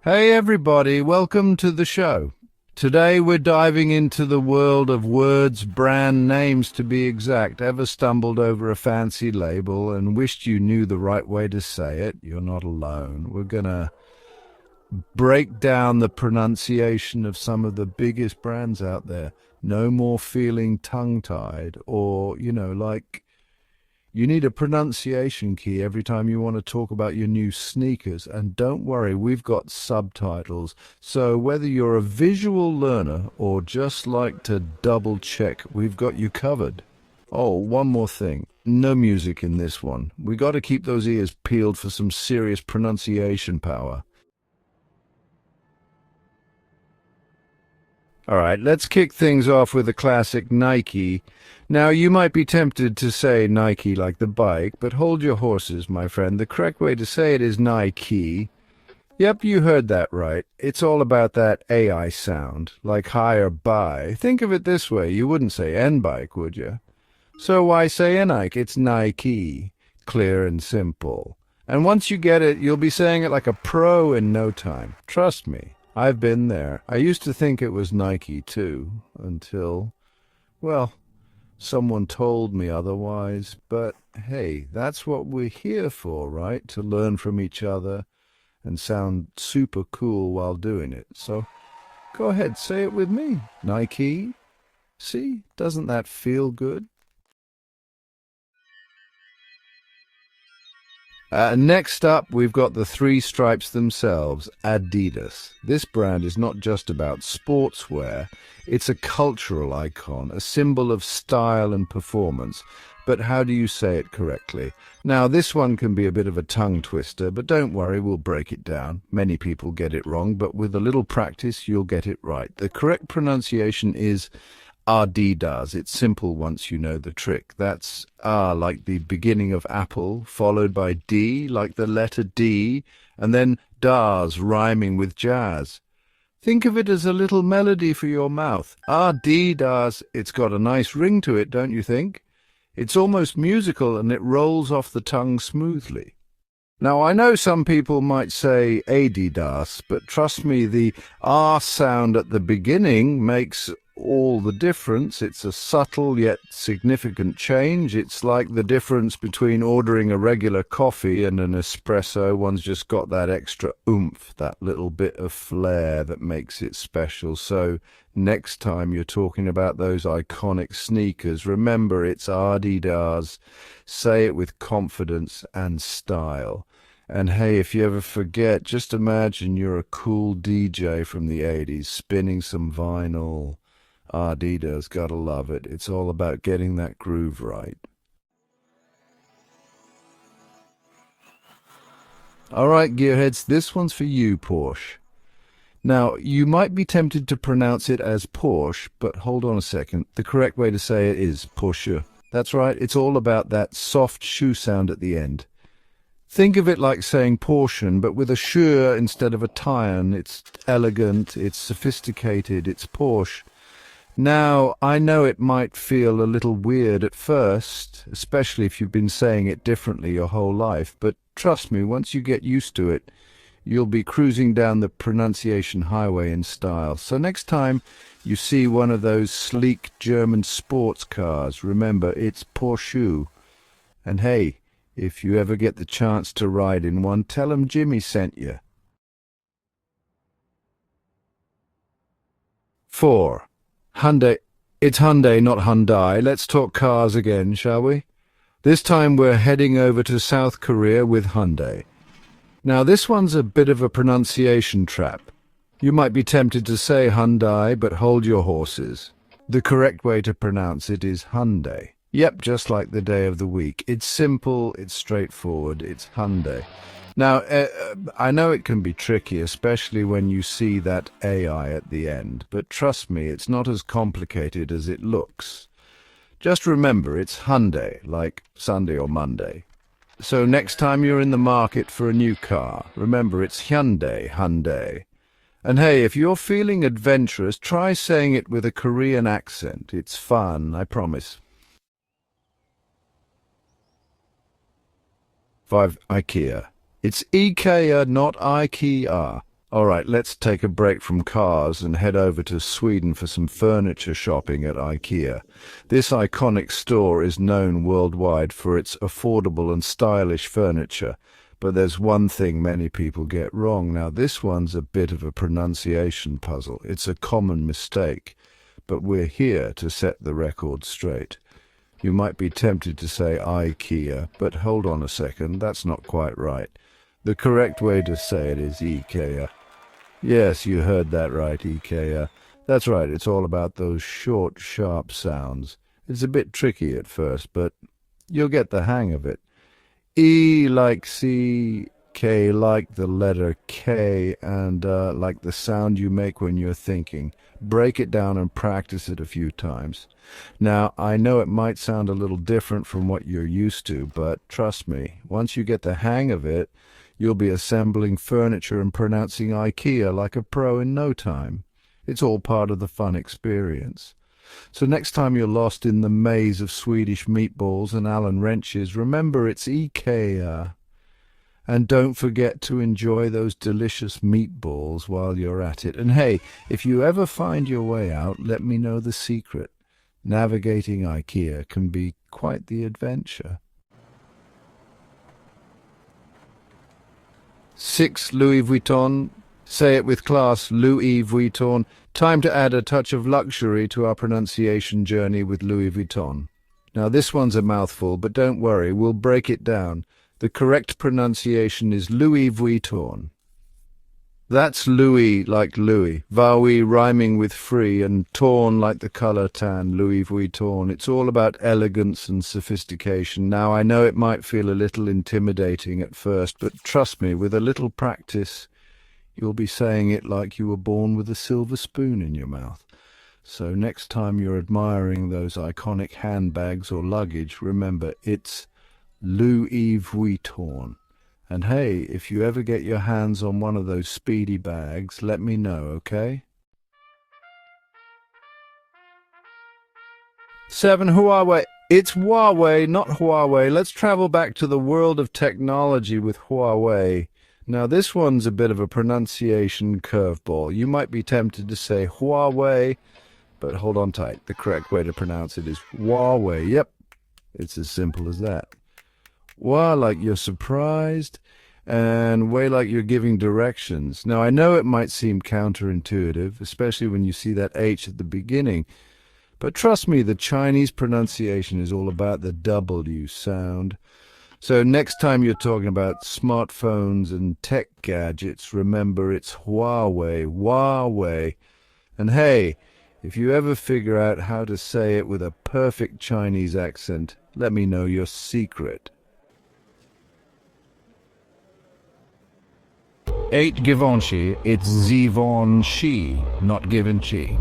Hey everybody, welcome to the show. Today we're diving into the world of words, brand names to be exact. Ever stumbled over a fancy label and wished you knew the right way to say it? You're not alone. We're gonna break down the pronunciation of some of the biggest brands out there. No more feeling tongue-tied or, like you need a pronunciation key every time you want to talk about your new sneakers. And don't worry, we've got subtitles. So whether you're a visual learner or just like to double check, we've got you covered. Oh, one more thing. No music in this one. We got to keep those ears peeled for some serious pronunciation power. All right, let's kick things off with a classic Nike. Now, you might be tempted to say Nike like the bike, but hold your horses, my friend. The correct way to say it is Nike. Yep, you heard that right. It's all about that AI sound, like high or buy. Think of it this way, you wouldn't say N-bike, would you? So why say Nike? It's Nike. Clear and simple. And once you get it, you'll be saying it like a pro in no time. Trust me. I've been there. I used to think it was Nike too, until, well, someone told me otherwise. But hey, that's what we're here for, right? To learn from each other and sound super cool while doing it. So go ahead, say it with me. Nike. See, doesn't that feel good? Next up, we've got the three stripes themselves, Adidas. This brand is not just about sportswear, it's a cultural icon, a symbol of style and performance. But how do you say it correctly? Now, this one can be a bit of a tongue twister, but don't worry, we'll break it down. Many people get it wrong, but with a little practice, you'll get it right. The correct pronunciation is Adidas. It's simple once you know the trick. That's R like the beginning of apple, followed by D like the letter D, and then Das rhyming with jazz. Think of it as a little melody for your mouth. Adidas. It's got a nice ring to it, don't you think? It's almost musical and it rolls off the tongue smoothly. Now, I know some people might say Adidas, but trust me, the R sound at the beginning makes all the difference. It's a subtle yet significant change. It's like the difference between ordering a regular coffee and an espresso. One's just got that extra oomph, that little bit of flair that makes it special. So next time you're talking about those iconic sneakers, remember it's Adidas. Say it with confidence and style. And hey, if you ever forget, just imagine you're a cool DJ from the 80s spinning some vinyl. Adidas, gotta love it. It's all about getting that groove right. All right, gearheads, this one's for you, Porsche. Now, you might be tempted to pronounce it as Porsche, but hold on a second. The correct way to say it is Porsche. That's right, it's all about that soft shoe sound at the end. Think of it like saying portion, but with a sure instead of a tyon. It's elegant, it's sophisticated, it's Porsche. Now, I know it might feel a little weird at first, especially if you've been saying it differently your whole life, but trust me, once you get used to it, you'll be cruising down the pronunciation highway in style. So next time you see one of those sleek German sports cars, remember, it's Porsche. And hey, if you ever get the chance to ride in one, tell 'em Jimmy sent you. 4. Hyundai. It's Hyundai, not Hyundai. Let's talk cars again, shall we? This time we're heading over to South Korea with Hyundai. Now this one's a bit of a pronunciation trap. You might be tempted to say Hyundai, but hold your horses. The correct way to pronounce it is Hyundai. Yep, just like the day of the week. It's simple, it's straightforward, it's Hyundai. Now, I know it can be tricky, especially when you see that AI at the end, but trust me, it's not as complicated as it looks. Just remember, it's Hyundai, like Sunday or Monday. So next time you're in the market for a new car, remember it's Hyundai. And hey, if you're feeling adventurous, try saying it with a Korean accent. It's fun, I promise. 5. IKEA. It's IKEA, not IKEA. All right, let's take a break from cars and head over to Sweden for some furniture shopping at IKEA. This iconic store is known worldwide for its affordable and stylish furniture, but there's one thing many people get wrong. Now, this one's a bit of a pronunciation puzzle. It's a common mistake, but we're here to set the record straight. You might be tempted to say IKEA, but hold on a second, that's not quite right. The correct way to say it is IKEA. Yes, you heard that right, IKEA. That's right, it's all about those short, sharp sounds. It's a bit tricky at first, but you'll get the hang of it. E like C, K like the letter K, and like the sound you make when you're thinking. Break it down and practice it a few times. Now, I know it might sound a little different from what you're used to, but trust me, once you get the hang of it, you'll be assembling furniture and pronouncing IKEA like a pro in no time. It's all part of the fun experience. So next time you're lost in the maze of Swedish meatballs and Allen wrenches, remember it's IKEA. And don't forget to enjoy those delicious meatballs while you're at it. And hey, if you ever find your way out, let me know the secret. Navigating IKEA can be quite the adventure. 6. Louis Vuitton. Say it with class, Louis Vuitton. Time to add a touch of luxury to our pronunciation journey with Louis Vuitton. Now this one's a mouthful, but don't worry, we'll break it down. The correct pronunciation is Louis Vuitton. That's Louis like Louis, Vaui rhyming with free, and torn like the color tan, Louis Vuitton. It's all about elegance and sophistication. Now, I know it might feel a little intimidating at first, but trust me, with a little practice, you'll be saying it like you were born with a silver spoon in your mouth. So next time you're admiring those iconic handbags or luggage, remember, it's Louis Vuitton. And hey, if you ever get your hands on one of those speedy bags, let me know, okay? 7. Huawei. It's Huawei, not Huawei. Let's travel back to the world of technology with Huawei. Now, this one's a bit of a pronunciation curveball. You might be tempted to say Huawei, but hold on tight. The correct way to pronounce it is Huawei. Yep, it's as simple as that. Wah like you're surprised, and way like you're giving directions. Now, I know it might seem counterintuitive, especially when you see that H at the beginning, but trust me, the Chinese pronunciation is all about the W sound. So next time you're talking about smartphones and tech gadgets, remember it's Huawei, Huawei. And hey, if you ever figure out how to say it with a perfect Chinese accent, let me know your secret. 8. Givenchy. It's Givenchy, not Givenchy.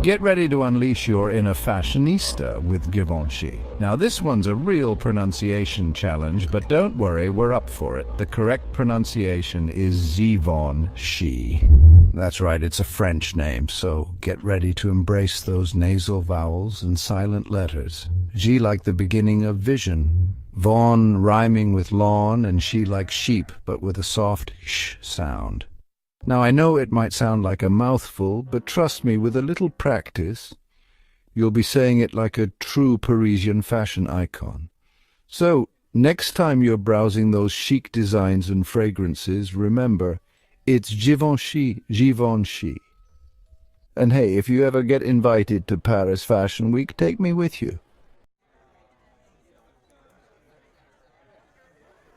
Get ready to unleash your inner fashionista with Givenchy. Now this one's a real pronunciation challenge, but don't worry, we're up for it. The correct pronunciation is Givenchy. That's right, it's a French name, so get ready to embrace those nasal vowels and silent letters. G like the beginning of vision. Von rhyming with lawn, and she like sheep, but with a soft sh sound. Now, I know it might sound like a mouthful, but trust me, with a little practice, you'll be saying it like a true Parisian fashion icon. So, next time you're browsing those chic designs and fragrances, remember, it's Givenchy, Givenchy. And hey, if you ever get invited to Paris Fashion Week, take me with you.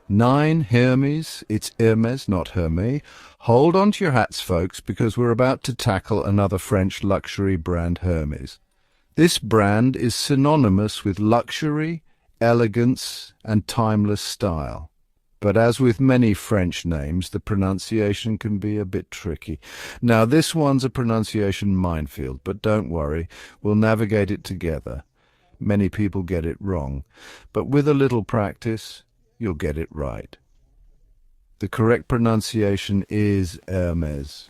9. Hermes. It's Hermes, not Hermès. Hold on to your hats, folks, because we're about to tackle another French luxury brand, Hermes. This brand is synonymous with luxury, elegance, and timeless style. But as with many French names, the pronunciation can be a bit tricky. Now, this one's a pronunciation minefield, but don't worry, we'll navigate it together. Many people get it wrong, but with a little practice, you'll get it right. The correct pronunciation is Hermes.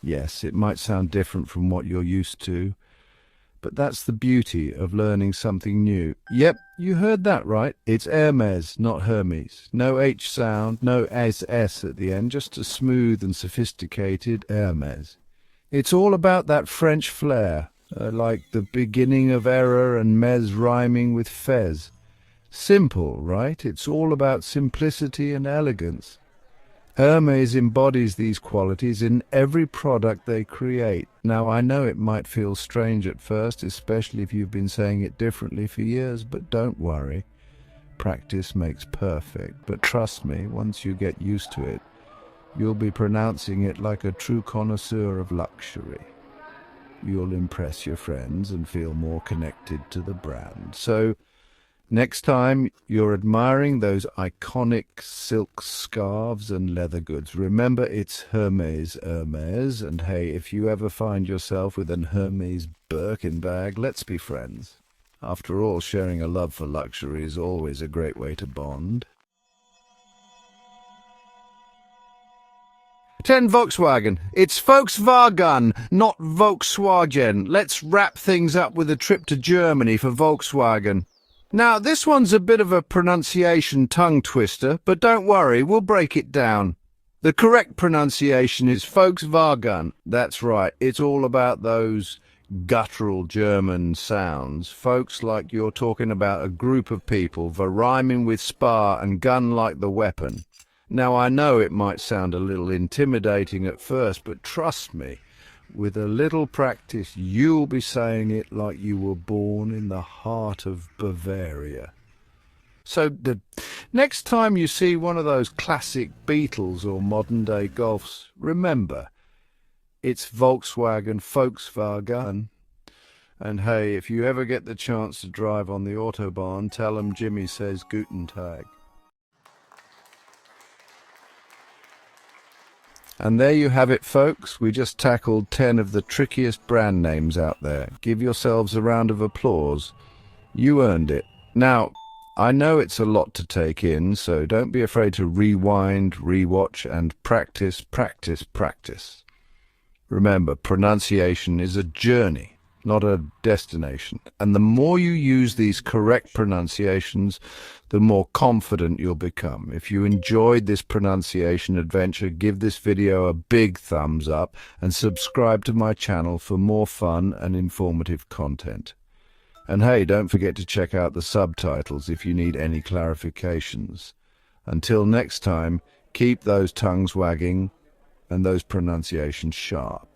Yes, it might sound different from what you're used to, But that's the beauty of learning something new. Yep, you heard that right. It's Hermes, not Hermes. No H sound, no SS at the end, just a smooth and sophisticated Hermes. It's all about that French flair, like the beginning of error and mez rhyming with fez. Simple, right? It's all about simplicity and elegance. Hermes embodies these qualities in every product they create. Now, I know it might feel strange at first, especially if you've been saying it differently for years, but don't worry. Practice makes perfect. But trust me, once you get used to it, you'll be pronouncing it like a true connoisseur of luxury. You'll impress your friends and feel more connected to the brand. So, next time you're admiring those iconic silk scarves and leather goods, remember it's Hermes, and hey, if you ever find yourself with an Hermes Birkin bag, let's be friends. After all, sharing a love for luxury is always a great way to bond. 10 Volkswagen. It's Volkswagen, not Volkswagen. Let's wrap things up with a trip to Germany for Volkswagen. Now, this one's a bit of a pronunciation tongue twister, but don't worry, we'll break it down. The correct pronunciation is Volkswagen. That's right, it's all about those guttural German sounds. Folks, like you're talking about a group of people, rhyming with spa and gun like the weapon. Now, I know it might sound a little intimidating at first, but trust me, with a little practice, you'll be saying it like you were born in the heart of Bavaria. So the next time you see one of those classic Beetles or modern-day Golfs, remember, it's Volkswagen. And hey, if you ever get the chance to drive on the Autobahn, tell them Jimmy says Guten Tag. And there you have it, folks. We just tackled 10 of the trickiest brand names out there. Give yourselves a round of applause. You earned it. Now, I know it's a lot to take in, so don't be afraid to rewind, rewatch, and practice, practice, practice. Remember, pronunciation is a journey, not a destination. And the more you use these correct pronunciations, the more confident you'll become. If you enjoyed this pronunciation adventure, give this video a big thumbs up and subscribe to my channel for more fun and informative content. And hey, don't forget to check out the subtitles if you need any clarifications. Until next time, keep those tongues wagging and those pronunciations sharp.